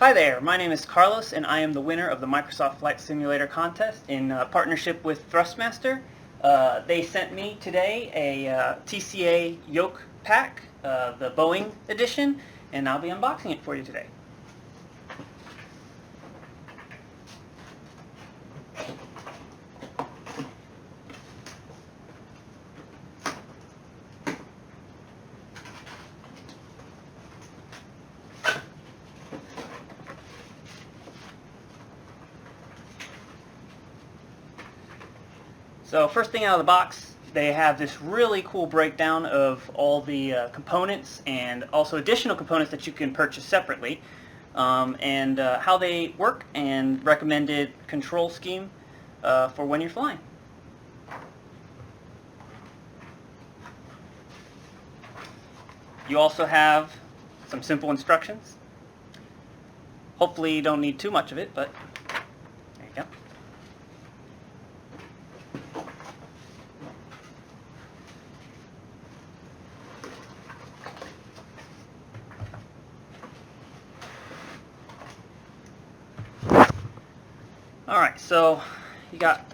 Hi there, my name is Carlos and I am the winner of the Microsoft Flight Simulator contest in partnership with Thrustmaster. They sent me today a TCA Yoke pack, the Boeing edition, and I'll be unboxing it for you today. So first thing out of the box, they have this really cool breakdown of all the components and also additional components that you can purchase separately, and how they work and recommended control scheme for when you're flying. You also have some simple instructions. Hopefully you don't need too much of it, but there you go. Alright, so you got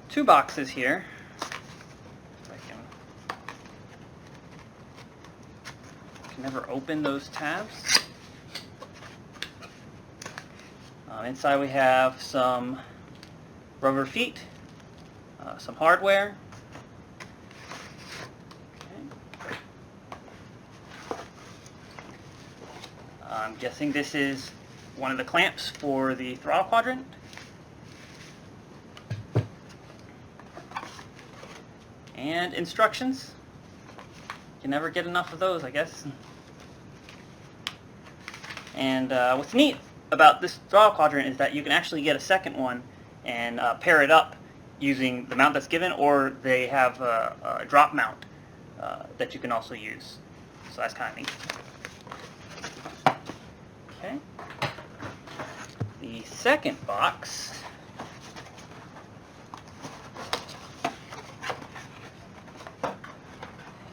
two boxes here. I can never open those tabs. Inside we have some rubber feet, some hardware. Okay. I'm guessing this is one of the clamps for the throttle quadrant. And instructions. You can never get enough of those, I guess. And what's neat about this throttle quadrant is that you can actually get a second one and pair it up using the mount that's given, or they have a drop mount that you can also use. So that's kind of neat. Okay. The second box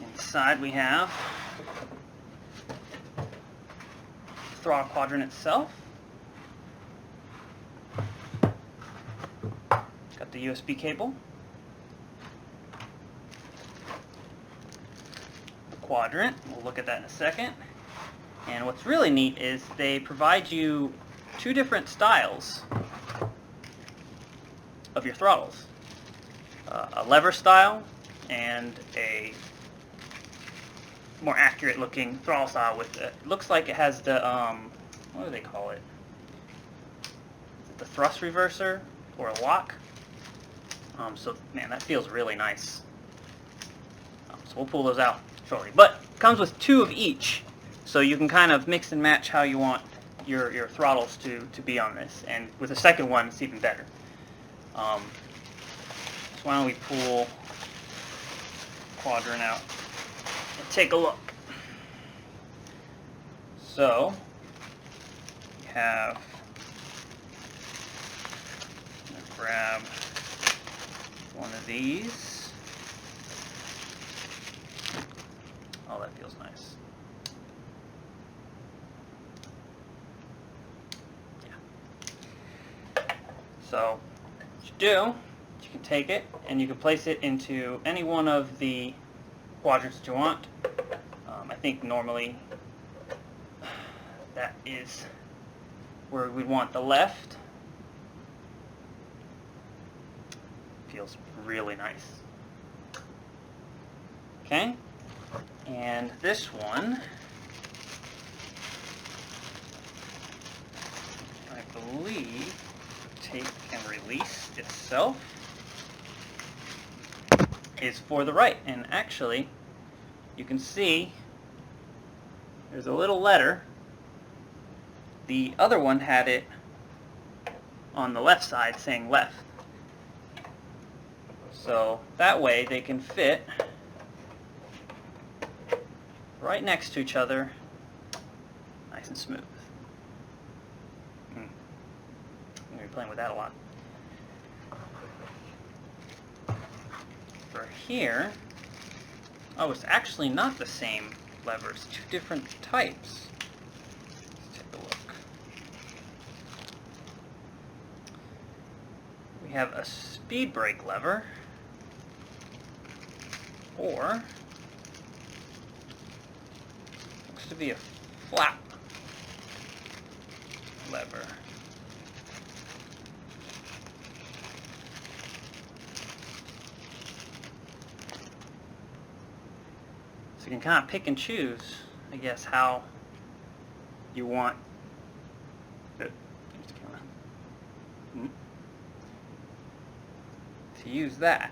inside we have the throttle quadrant itself. Got the USB cable, the quadrant, we'll look at that in a second. And what's really neat is they provide you two different styles of your throttles. A lever style and a more accurate looking throttle style with it looks like it has the what do they call it? Is it the thrust reverser or a lock? So man, that feels really nice. So we'll pull those out shortly. But it comes with two of each, so you can kind of mix and match how you want your throttles to be on this. And with the second one, it's even better. So why don't we pull quadrant out and take a look. So we have, I'm going to grab one of these. Oh, that feels nice. So what you do, you can take it and you can place it into any one of the quadrants that you want. I think normally that is where we want the left. Feels really nice. Okay, and this one, I believe, take and release itself is for the right. And actually you can see there's a little letter. The other one had it on the left side saying left, so that way they can fit right next to each other, nice and smooth. I'm going to be playing with that a lot. For here, oh, it's actually not the same levers, two different types. Let's take a look. have a speed brake lever, or looks to be a flap lever. So you can kind of pick and choose, I guess, how you want it to use that.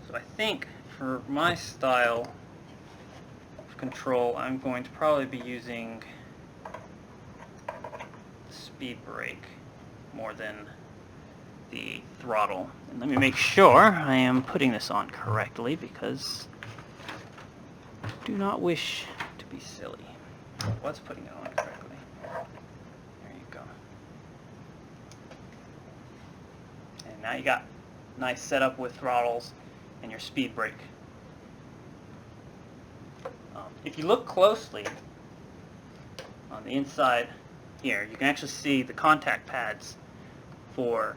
So I think for my style of control, I'm going to probably be using the speed brake more than the throttle. And let me make sure I am putting this on correctly, because I do not wish to be silly. I was putting it on correctly. There you go. And now you got nice setup with throttles and your speed brake. If you look closely on the inside here, you can actually see the contact pads for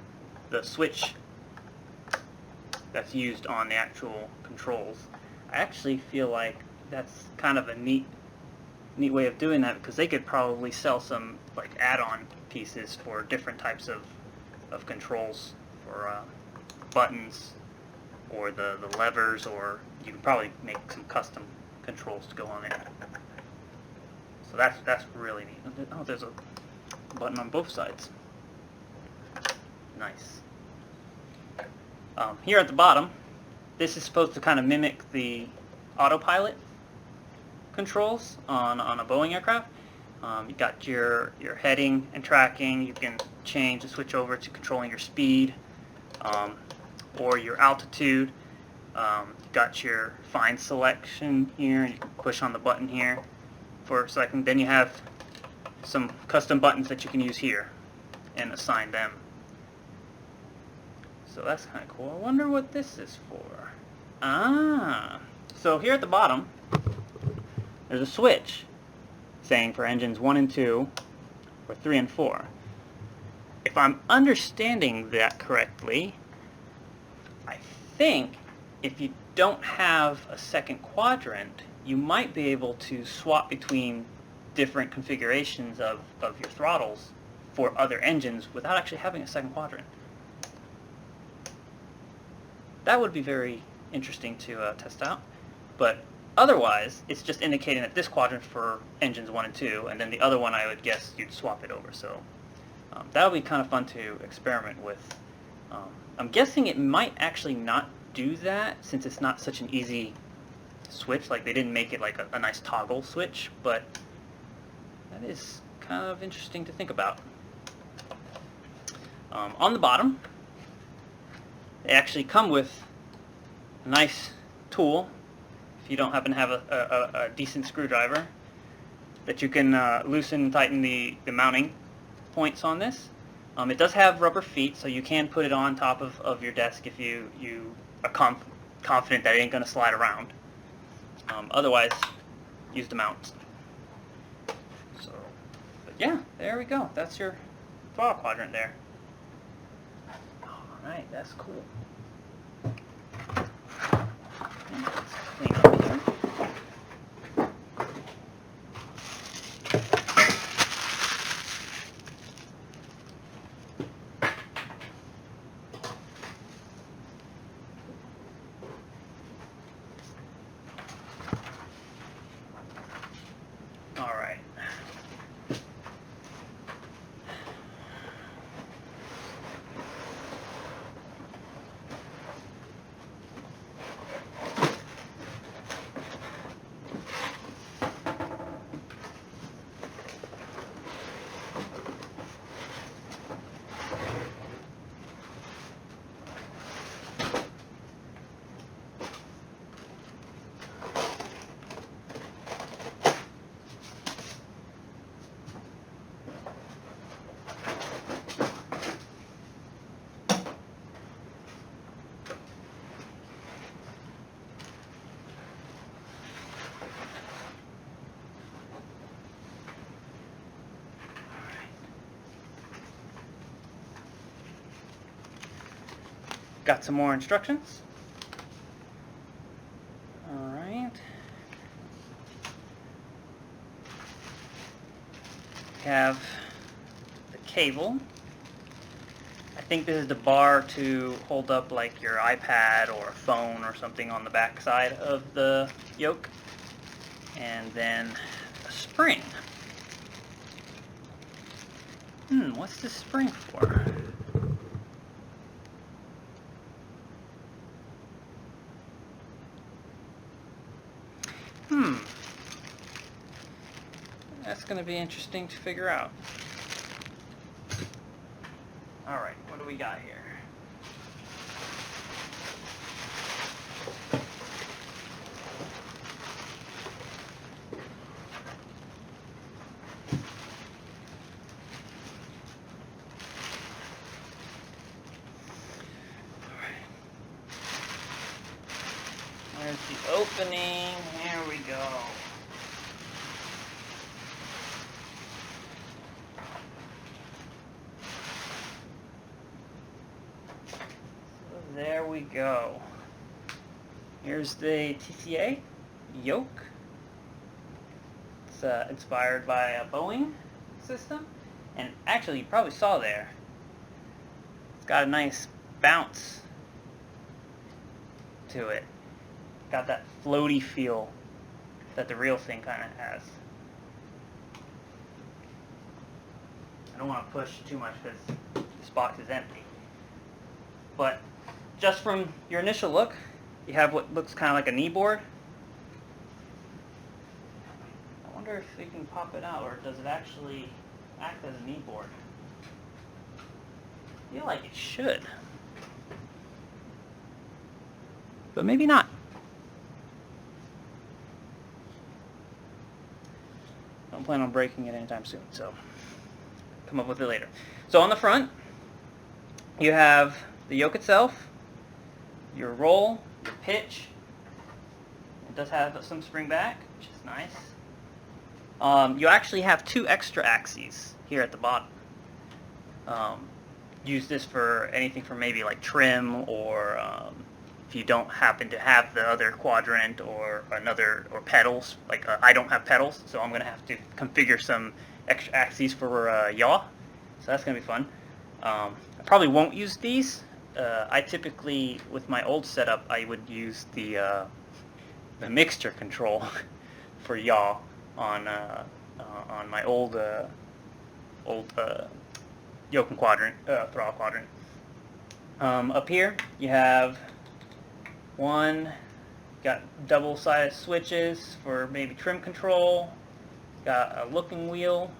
the switch that's used on the actual controls. I actually feel like that's kind of a neat way of doing that, because they could probably sell some like add-on pieces for different types of controls, for buttons or the levers, or you can probably make some custom controls to go on it. So that's really neat. Oh, there's a button on both sides. Nice. Here at the bottom, this is supposed to kind of mimic the autopilot controls on a Boeing aircraft. You got your heading and tracking. You can change and switch over to controlling your speed or your altitude. You got your fine selection here. You can push on the button here for selecting. Then you have some custom buttons that you can use here and assign them. So that's kind of cool. I wonder what this is for. So here at the bottom, there's a switch saying for engines 1 and 2, or 3 and 4. If I'm understanding that correctly, I think if you don't have a second quadrant, you might be able to swap between different configurations of your throttles for other engines without actually having a second quadrant. That would be very interesting to test out. But otherwise, it's just indicating that this quadrant for engines 1 and 2, and then the other one, I would guess you'd swap it over. So that would be kind of fun to experiment with. I'm guessing it might actually not do that, since it's not such an easy switch. Like, they didn't make it like a nice toggle switch, but that is kind of interesting to think about. On the bottom, they actually come with a nice tool, if you don't happen to have a decent screwdriver, that you can loosen and tighten the mounting points on this. It does have rubber feet, so you can put it on top of your desk if you are confident that it ain't going to slide around. Otherwise, use the mounts. So, but yeah, there we go. That's your throttle quadrant there. Alright, that's cool. Okay, let's clean up here. Alright. got some more instructions. Alright. We have the cable. I think this is the bar to hold up like your iPad or a phone or something on the back side of the yoke. And then a spring. What's this spring for? That's going to be interesting to figure out. Alright, what do we got here? There's the opening. Here we go. So there we go. Here's the TCA Yoke. It's inspired by a Boeing system. And actually, you probably saw there, it's got a nice bounce to it. Got that floaty feel that the real thing kind of has. I don't want to push too much because this box is empty. But just from your initial look, you have what looks kind of like a knee board. I wonder if we can pop it out, or does it actually act as a knee board? I feel like it should. But maybe not. Don't plan on breaking it anytime soon, so come up with it later. So on the front, you have the yoke itself, your roll, your pitch. It does have some spring back, which is nice. You actually have 2 extra axes here at the bottom. Use this for anything from maybe like trim, or if you don't happen to have the other quadrant or pedals. Like I don't have pedals, so I'm going to have to configure some extra axes for yaw. So that's going to be fun. I probably won't use these. I typically, with my old setup, I would use the mixture control for yaw on my old yoke and quadrant, throttle quadrant. Up here you have got double-sided switches for maybe trim control. Got a looking wheel,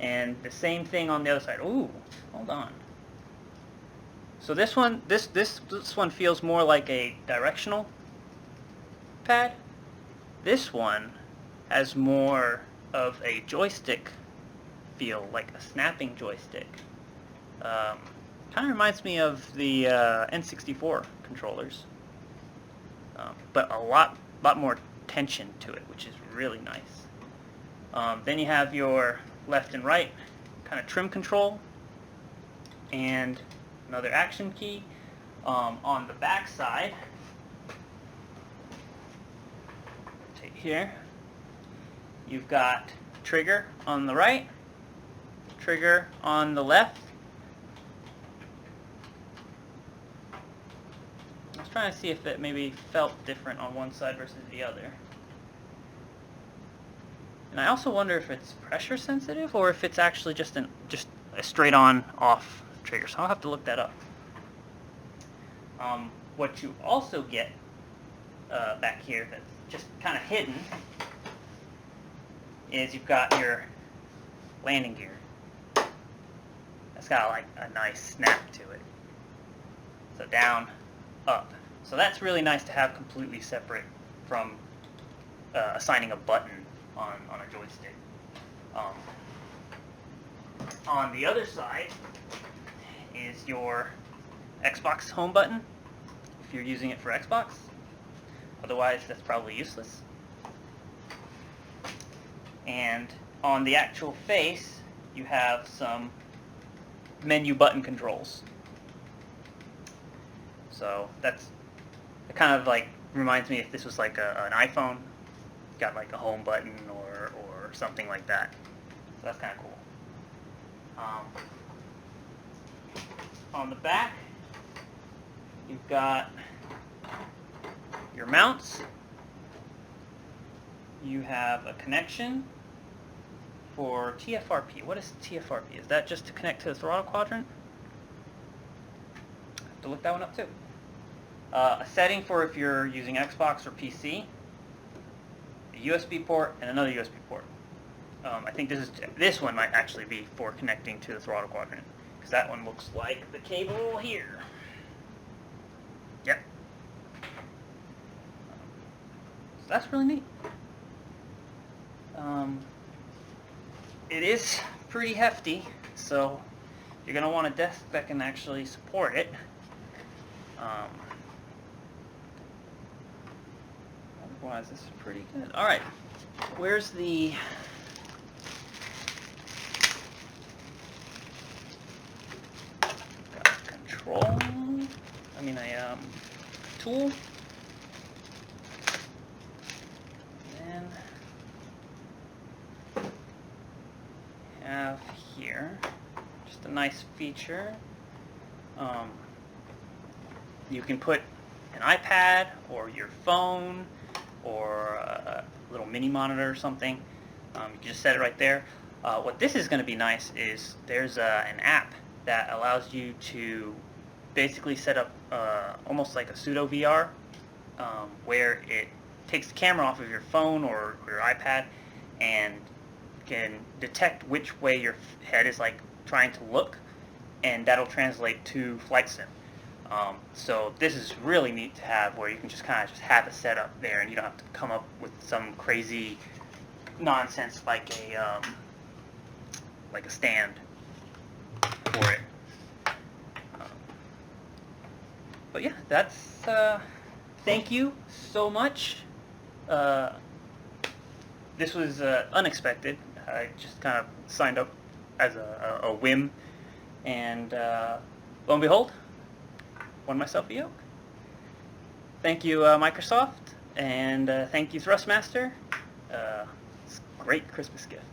and the same thing on the other side. Ooh, hold on. So this one feels more like a directional pad. This one has more of a joystick feel, like a snapping joystick. Kind of reminds me of the N64 controllers, but a lot more tension to it, which is really nice. Then you have your left and right kind of trim control, and another action key. On the back side, take here, you've got trigger on the right, trigger on the left. I was trying to see if it maybe felt different on one side versus the other. And I also wonder if it's pressure sensitive or if it's actually just a straight on off trigger. So I'll have to look that up. What you also get back here that's just kind of hidden is you've got your landing gear. That's got like a nice snap to it. So down, up. So that's really nice to have completely separate from assigning a button on a joystick. On the other side is your Xbox home button, if you're using it for Xbox. Otherwise, that's probably useless. And on the actual face, you have some menu button controls. So it kind of like reminds me if this was like an iPhone, got like a home button or something like that. So that's kind of cool. On the back, you've got your mounts. You have a connection for TFRP. What is TFRP? Is that just to connect to the throttle quadrant? I have to look that one up too. A setting for if you're using Xbox or PC, a USB port, and another USB port. I think this one might actually be for connecting to the throttle quadrant, because that one looks like the cable here. Yep. So that's really neat. It is pretty hefty, so you're going to want a desk that can actually support it. Otherwise, this is pretty good. Alright, where's the... control? I mean, a tool. And have here just a nice feature. You can put an iPad or your phone or a little mini monitor or something. You can just set it right there. What this is going to be nice is there's an app that allows you to basically set up almost like a pseudo VR, where it takes the camera off of your phone or your iPad and can detect which way your head is like trying to look, and that'll translate to flight sim. So this is really neat to have, where you can just kind of just have it set up there, and you don't have to come up with some crazy nonsense like a stand for it. But yeah, that's thank you so much. This was unexpected. I just kind of signed up as a whim, and lo and behold, won myself a yoke. Thank you, Microsoft, and thank you, Thrustmaster. It's a great Christmas gift.